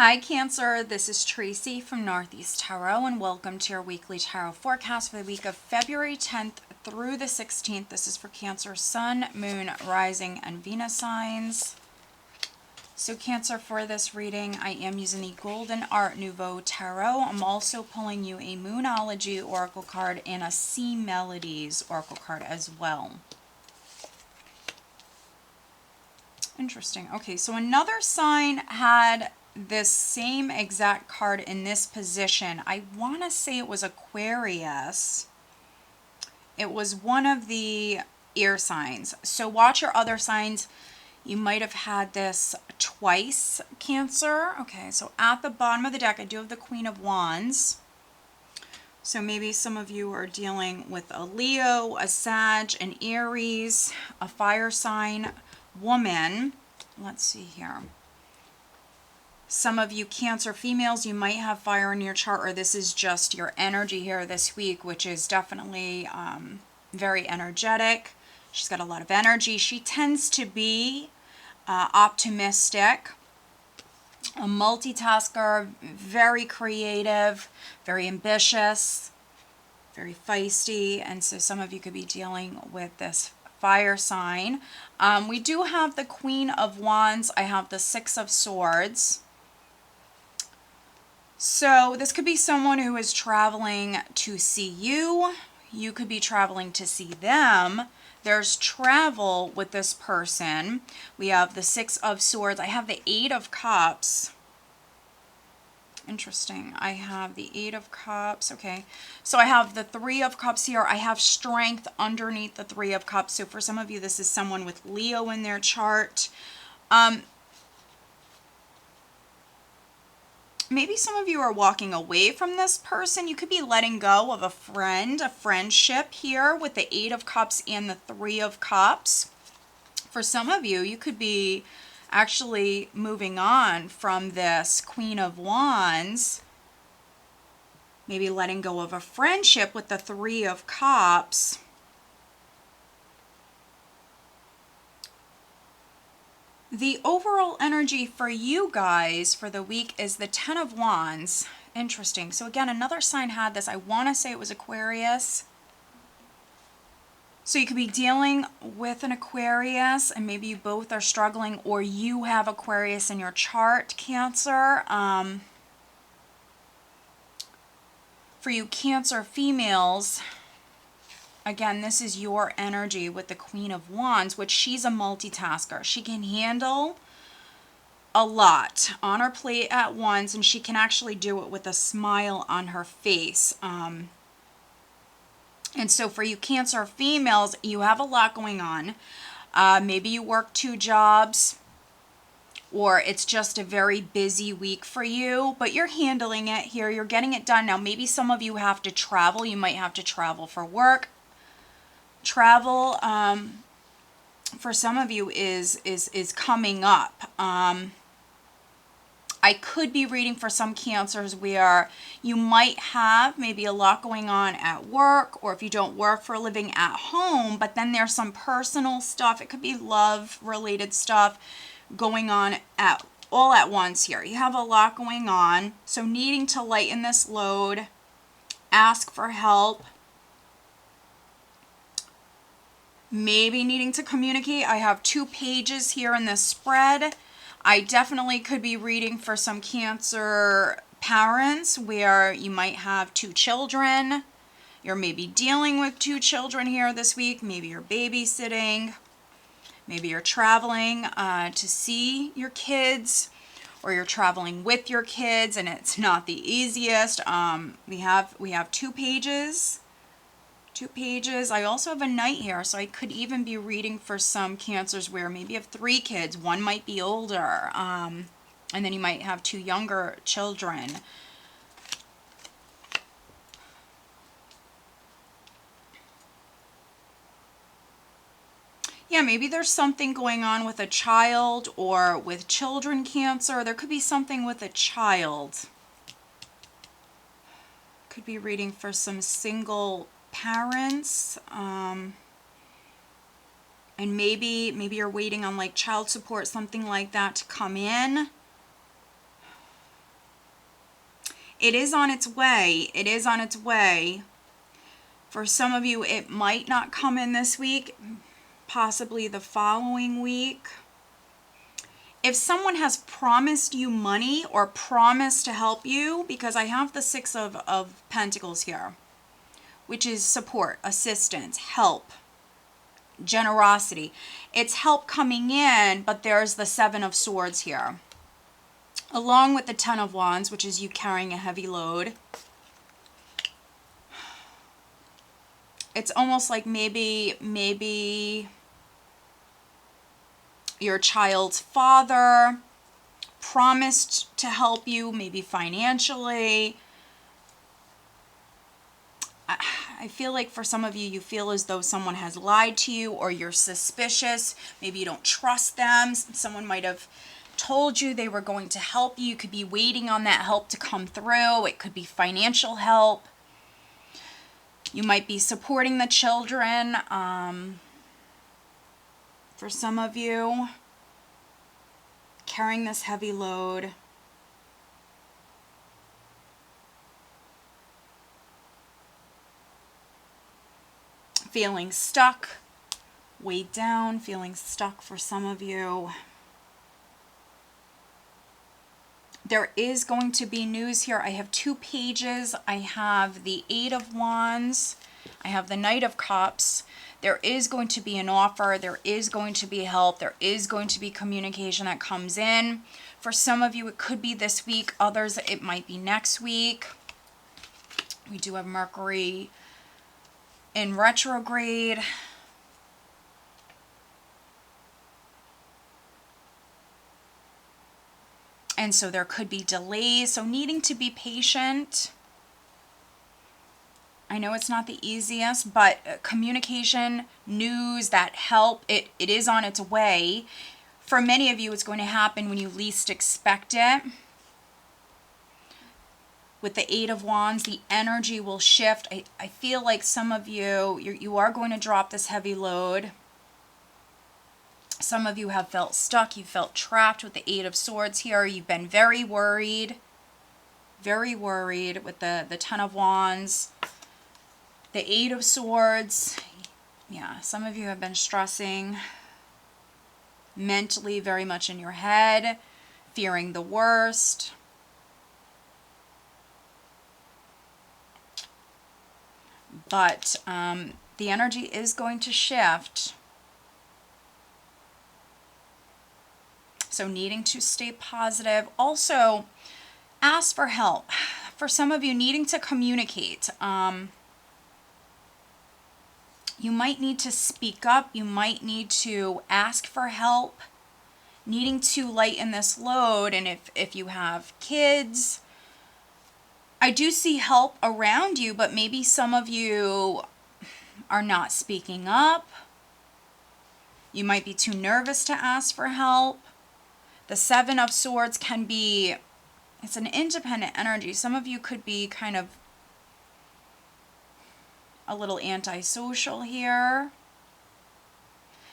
Hi Cancer, this is Tracy from Northeast Tarot and welcome to your weekly tarot forecast for the week of February 10th through the 16th. This is for Cancer, Sun, Moon, Rising, and Venus signs. So Cancer, for this reading, I am using the Golden Art Nouveau Tarot. I'm also pulling you a Moonology Oracle card and a Sea Melodies Oracle card as well. Interesting. Okay, so another sign had this same exact card in this position. I want to say it was Aquarius. It was one of the air signs. So watch your other signs. You might have had this twice, Cancer. Okay, so at the bottom of the deck, I do have the Queen of Wands. So maybe some of you are dealing with a Leo, a Sag, an Aries, a fire sign, woman. Let's see here. Some of you Cancer females, you might have fire in your chart, or this is just your energy here this week, which is definitely very energetic. She's got a lot of energy. She tends to be optimistic, a multitasker, very creative, very ambitious, very feisty, and so some of you could be dealing with this fire sign. We do have the Queen of Wands. I have the Six of Swords. So this could be someone who is traveling to see you. You could be traveling to see them. There's travel with this person. We have the Six of Swords. I have the Eight of Cups. Interesting. I have the Eight of Cups. Okay. So I have the Three of Cups here. I have strength underneath the Three of Cups. So for some of you, this is someone with Leo in their chart. Maybe some of you are walking away from this person. You could be letting go of a friend, a friendship here with the Eight of Cups and the Three of Cups. For some of you, you could be actually moving on from this Queen of Wands. Maybe letting go of a friendship with the Three of Cups. The overall energy for you guys for the week is the Ten of Wands. Interesting. So again, another sign had this. I want to say it was Aquarius. So you could be dealing with an Aquarius, and maybe you both are struggling, or you have Aquarius in your chart, Cancer. For you Cancer females, again, this is your energy with the Queen of Wands, which she's a multitasker. She can handle a lot on her plate at once, and she can actually do it with a smile on her face. And so for you Cancer females, you have a lot going on. Maybe you work 2 jobs, or it's just a very busy week for you, but you're handling it here. You're getting it done. Now, maybe some of you have to travel. You might have to travel for work. Travel for some of you is coming up. I could be reading for some Cancers where you might have maybe a lot going on at work, or if you don't work for a living, at home, but then there's some personal stuff. It could be love related stuff going on all at once here. You have a lot going on, so needing to lighten this load, ask for help. Maybe needing to communicate. I have 2 pages here in this spread. I definitely could be reading for some Cancer parents where you might have 2 children. You're maybe dealing with 2 children here this week. Maybe you're babysitting. Maybe you're traveling to see your kids, or you're traveling with your kids and it's not the easiest. We have 2 pages. 2 pages. I also have a Knight here, so I could even be reading for some Cancers where maybe you have 3 kids. One might be older, and then you might have 2 younger children. Yeah, maybe there's something going on with a child or with children, Cancer. There could be something with a child. Could be reading for some single parents, and maybe you're waiting on like child support, something like that, to come in. It is on its way. It is on its way. For some of you, it might not come in this week, possibly the following week. If someone has promised you money or promised to help you, because I have the Six of Pentacles here, which is support, assistance, help, generosity. It's help coming in, but there's the Seven of Swords here, along with the Ten of Wands, which is you carrying a heavy load. It's almost like maybe your child's father promised to help you, maybe financially. I feel like for some of you, you feel as though someone has lied to you, or you're suspicious. Maybe you don't trust them. Someone might have told you they were going to help you. You could be waiting on that help to come through. It could be financial help. You might be supporting the children. For some of you, carrying this heavy load. Feeling stuck, weighed down, feeling stuck for some of you. There is going to be news here. I have 2 pages. I have the Eight of Wands. I have the Knight of Cups. There is going to be an offer. There is going to be help. There is going to be communication that comes in. For some of you, it could be this week. Others, it might be next week. We do have Mercury in retrograde. And so there could be delays. So needing to be patient. I know it's not the easiest, but communication, news, that help, it is on its way. For many of you, it's going to happen when you least expect it. With the Eight of Wands, the energy will shift. I feel like some of you are going to drop this heavy load. Some of you have felt stuck. You felt trapped with the Eight of Swords here. You've been very worried with the Ten of Wands. The Eight of Swords. Yeah, some of you have been stressing mentally, very much in your head, fearing the worst. But the energy is going to shift. So needing to stay positive. Also, ask for help. For some of you, needing to communicate. You might need to speak up. You might need to ask for help. Needing to lighten this load. And if you have kids, I do see help around you, but maybe some of you are not speaking up. You might be too nervous to ask for help. The Seven of Swords can be, it's an independent energy. Some of you could be kind of a little antisocial here.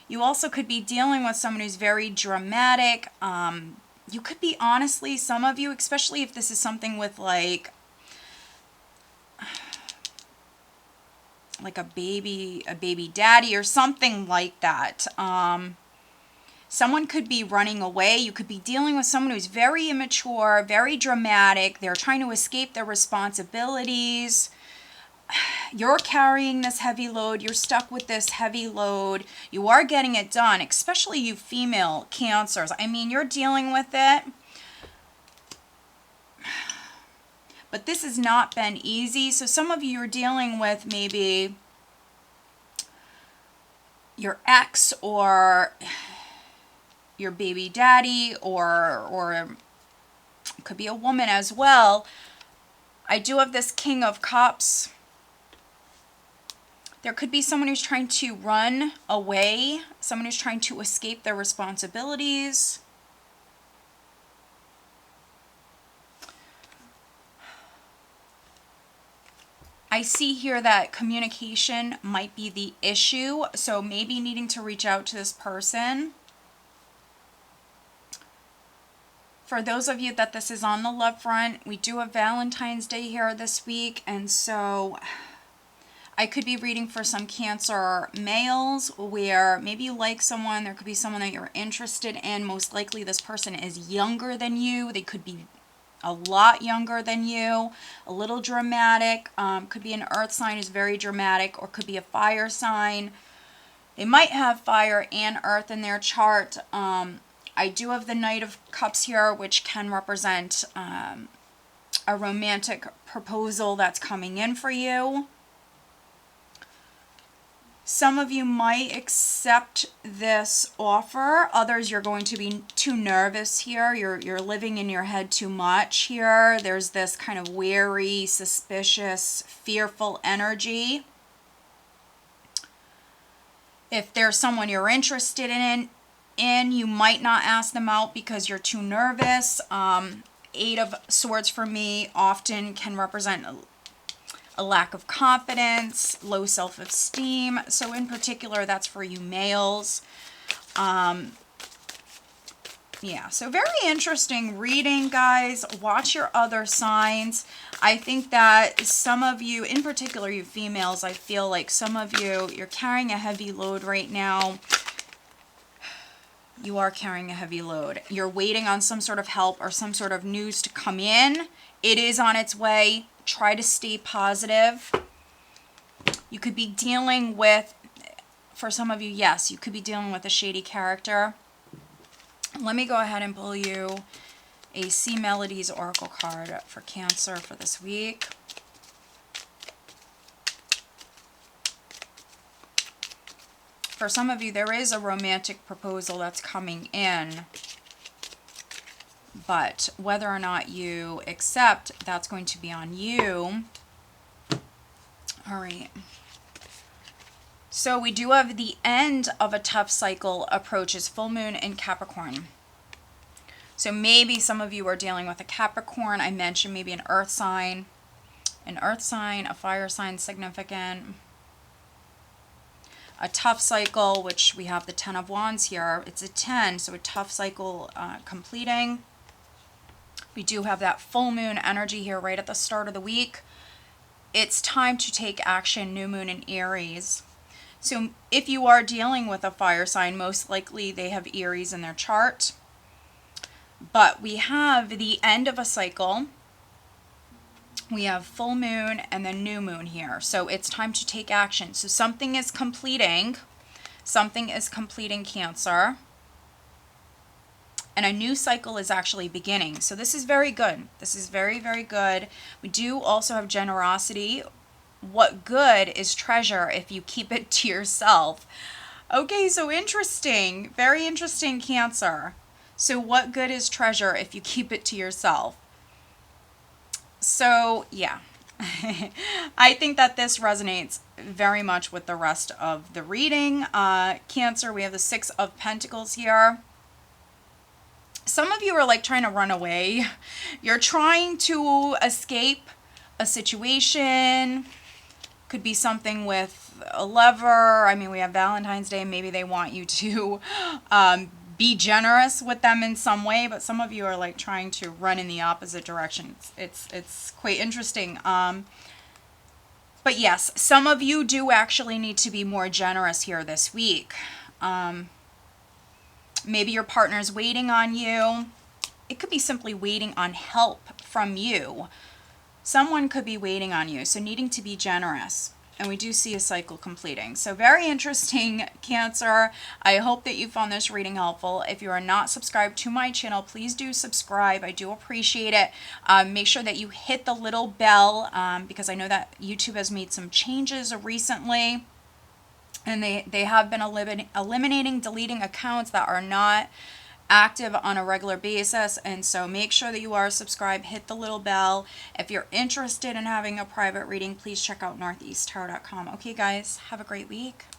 You also could be dealing with someone who's very dramatic. You could be, honestly, some of you, especially if this is something with like a baby daddy or something like that. Someone could be running away. You could be dealing with someone who's very immature, very dramatic. They're trying to escape their responsibilities. You're carrying this heavy load. You're stuck with this heavy load. You are getting it done, especially you female Cancers. I mean, you're dealing with it. But this has not been easy. So some of you are dealing with maybe your ex or your baby daddy, or it could be a woman as well. I do have this King of Cups. There could be someone who's trying to run away, someone who's trying to escape their responsibilities. I see here that communication might be the issue, so maybe needing to reach out to this person. For those of you that this is on the love front, we do have Valentine's Day here this week, and so I could be reading for some Cancer males where maybe you like someone, there could be someone that you're interested in. Most likely this person is younger than you. They could be a lot younger than you, a little dramatic. Could be an earth sign, is very dramatic, or could be a fire sign. They might have fire and earth in their chart. I do have the Knight of Cups here, which can represent a romantic proposal that's coming in for you. Some of you might accept this offer. Others, you're going to be too nervous here. You're living in your head too much here. There's this kind of wary, suspicious, fearful energy. If there's someone you're interested in, you might not ask them out because you're too nervous. Eight of Swords for me often can represent a lack of confidence, low self-esteem. So in particular, that's for you males. Yeah, so very interesting reading, guys. Watch your other signs. I think that some of you, in particular you females, I feel like some of you, you're carrying a heavy load right now. You are carrying a heavy load. You're waiting on some sort of help or some sort of news to come in. It is on its way. Try to stay positive. You could be dealing with, for some of you, yes, you could be dealing with a shady character. Let me go ahead and pull you a C Melodies Oracle card for Cancer for this week. For some of you, there is a romantic proposal that's coming in, but whether or not you accept, that's going to be on you. All right. So we do have the end of a tough cycle approaches, full moon in Capricorn. So maybe some of you are dealing with a Capricorn. I mentioned maybe an earth sign, a fire sign, significant. A tough cycle, which we have the 10 of Wands here. It's a 10, so a tough cycle completing. We do have that full moon energy here right at the start of the week. It's time to take action, new moon in Aries. So if you are dealing with a fire sign, most likely they have Aries in their chart. But we have the end of a cycle. We have full moon and then new moon here. So it's time to take action. So something is completing. Something is completing, Cancer. And a new cycle is actually beginning. So this is very good. This is very, very good. We do also have generosity. What good is treasure if you keep it to yourself? Okay, so interesting. Very interesting, Cancer. So what good is treasure if you keep it to yourself? So, yeah, I think that this resonates very much with the rest of the reading. Cancer, we have the 6 of Pentacles here. Some of you are like trying to run away. You're trying to escape a situation. Could be something with a lover. I mean, we have Valentine's Day. Maybe they want you to be generous with them in some way, but some of you are like trying to run in the opposite direction. It's quite interesting. But yes, some of you do actually need to be more generous here this week. Maybe your partner's waiting on you. It could be simply waiting on help from you. Someone could be waiting on you, so needing to be generous. And we do see a cycle completing. So very interesting, Cancer. I hope that you found this reading helpful. If you are not subscribed to my channel, please do subscribe. I do appreciate it. Make sure that you hit the little bell because I know that YouTube has made some changes recently. And they have been eliminating, deleting accounts that are not active on a regular basis, and so make sure that you are subscribed, hit the little bell. If you're interested in having a private reading, please check out northeasttarot.com. Okay guys, have a great week.